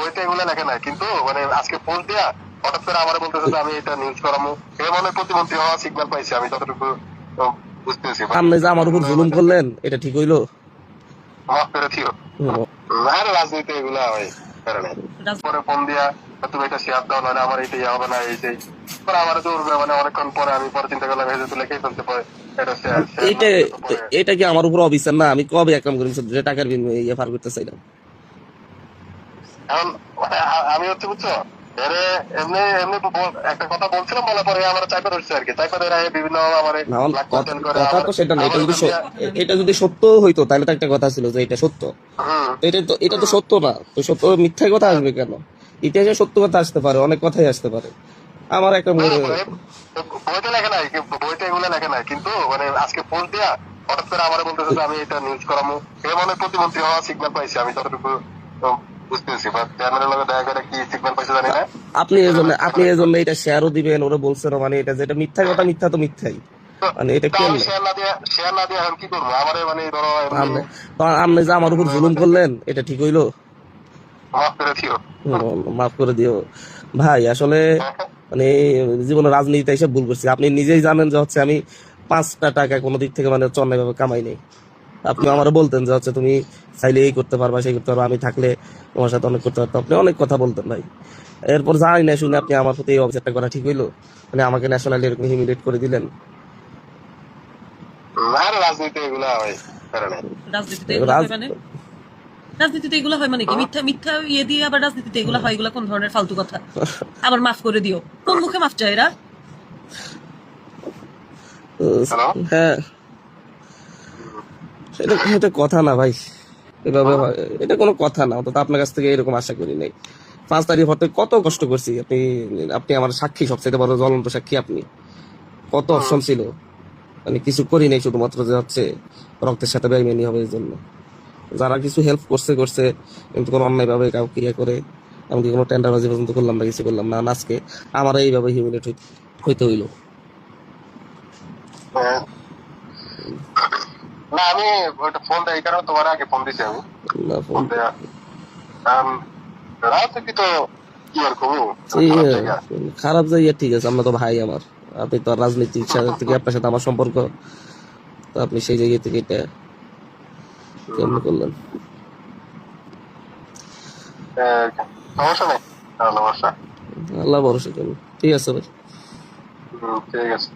বইতে এগুলো লেখে নাই, কিন্তু মানে আজকে পোস্ট দিয়া হঠাৎ করে আমার বলতেছে যে আমি এটা নিউজ করামু। সে মনে হয় প্রতিমন্ত্রী হওয়া সিগন্যাল পাইছে, আমি যতটুকু বুঝতেছি। আপনি যে আমার উপর জুলুম করলেন এটা ঠিক হইলো? মাফ করে দিও। না রে, রাজনীতি এগুলা হয় কারণে পরে ফোন দিয়া তুমি এটা শেয়ার দাও, নাহলে আমার এটা হবে না, এই সেই পরে আমার জোরবে। মানে অনেকক্ষণ পরে আমি পরে চিন্তা করলাম এই যে তুই লেখেই ফেলতে পারে এটা শেয়ার এটা এটা কি আমার উপর অবিচার না? আমি কবে এক কাম করি টাকার বিনিময়ে ইয়ে পার করতে চাইলাম। এখন মানে আমি হচ্ছে বুঝছো, এরে এমনি এমনি একটা কথা বলছিলাম, বলার পরে আমার চাইপে ধরছে আর কি। চাইপে ধরে বিভিন্ন আমার না, কথা তো সেটা না। এটা যদি সত্য হইতো তাহলে তো একটা কথা ছিল যে এটা সত্য। এটা তো সত্য না, তো সত্য মিথ্যাই কথা আসবে কেন? ইতিহাসে সত্য কথা আসতে পারে, অনেক কথাই আসতে পারে। আমার একটা বইতে লেখে নাই, বইতে এগুলো লেখে নাই, কিন্তু মানে আজকে পোস্ট দিয়া হঠাৎ করে আমার বলতেছে যে আমি এটা নিউজ করামু। সে মনে হয় প্রতিমন্ত্রী হওয়া সিগন্যাল পাইছে, আমি যতটুকু বুঝতেছি। বা চেয়ারম্যানের লগে দেখা করে কি সিগন্যাল পাইছে জানি না। আপনি এই জন্য এটা শেয়ারও দিবেন, ওরা বলছেন মানে এটা যেটা মিথ্যা কথা, মিথ্যা তো মিথ্যাই। মানে এটা কেন শেয়ার না দিয়ে এখন কি করবো? আমারে মানে ধরো আপনি যে আমার উপর জুলুম করলেন এটা ঠিক হইলো? মাফ করে দিও। মাফ করে দিও ভাই। আসলে মানে জীবনে রাজনীতিতে এসে ভুল করছি। আপনি নিজেই জানেন যে হচ্ছে আমি 5টা টাকা কোনো দিক থেকে মানে অন্যায় ভাবে কামাই নেই। আপনি আমার বলতেন যে হচ্ছে তুমি চাইলে এই করতে পারবা, সেই করতে পারবা, আমি থাকলে তোমার সাথে অনেক করতে পারতাম। আপনি অনেক কথা বলতেন ভাই। এরপর জানি না শুনে আপনি আমার প্রতি এই অবজেক্টটা করা ঠিক হইলো? মানে আমাকে ন্যাশনালি এরকম হিমিলেট করে দিলেন। না রে, রাজনীতি এগুলা হয় কারণে রাজনীতিতে এগুলো হয় মানে কি? মিথ্যা মিথ্যা ইয়ে দিয়ে আবার রাজনীতিতে এগুলো হয়? এগুলো কোন ধরনের ফালতু কথা? আবার মাফ করে দিও, কোন মুখে মাফ চায় এরা? হ্যাঁ, এটা কথা না ভাই। এভাবে এটা কোনো কথা না। অন্তত আপনার কাছ থেকে এরকম আশা করি নাই। 5 তারিখ হতে কত কষ্ট করছি। আপনি আপনি আমার সাক্ষী, সবচেয়ে বড় জ্বলন্ত সাক্ষী আপনি। কত অপশন ছিল, মানে কিছু করি নাই, শুধুমাত্র যে হচ্ছে রক্তের সাথে বেইমানি হবে এই জন্য। যারা কিছু হেল্প করছে, কিন্তু কোনো অন্যায় ভাবে কাউকে ইয়ে করে এমনকি কোনো টেন্ডারবাজি পর্যন্ত করলাম না, কিছু করলাম না। আজকে আমার এইভাবে হিউমিলেট হইতে হইলো। না, আমি ওইটা ফোন দেয় এই কারণে তোমার আগে ফোন দিছি আমি। ফোন দেয়া রাজনীতি তো কি আর করবো, খারাপ জায়গা। ঠিক আছে, আমরা তো ভাই আমার। আপনি তো রাজনীতির সাথে থেকে আপনার সাথে আমার সম্পর্ক, তো আপনি সেই জায়গা থেকে এটা কেমন করলেন? সমস্যা নেই, আল্লাহ ভরসা। আল্লাহ ভরসা করুন। ঠিক আছে ভাই। ঠিক আছে।